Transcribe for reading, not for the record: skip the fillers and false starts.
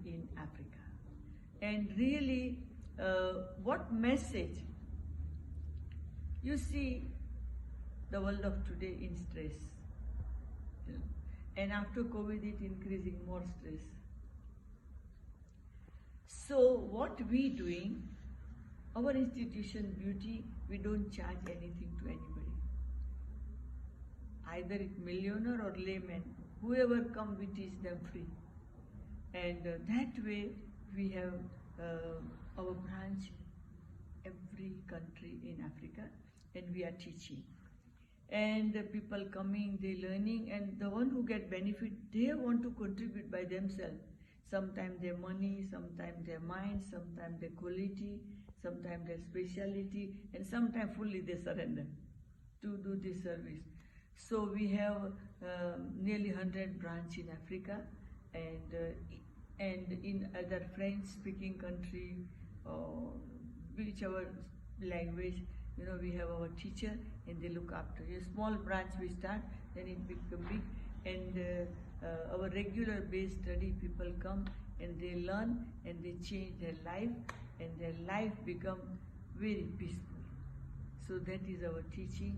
in Africa. And really, what message? You see, the world of today in stress. And after COVID, it increasing more stress. So what we doing, our institution Beauty, we don't charge anything to anybody. Either it millionaire or layman, whoever come, we teach them free. And that way we have our branch every country in Africa, and we are teaching. And the people coming, they learning, and the one who get benefit, they want to contribute by themselves. Sometimes their money, sometimes their mind, sometimes their quality, sometimes their speciality, and sometimes fully they surrender to do this service. So we have nearly 100 branches in Africa, and in other French-speaking country, whichever language, we have our teacher, and they look after. A small branch we start, then it becomes big, and our regular base study people come and they learn and they change their life, and their life become very peaceful. So that is our teaching.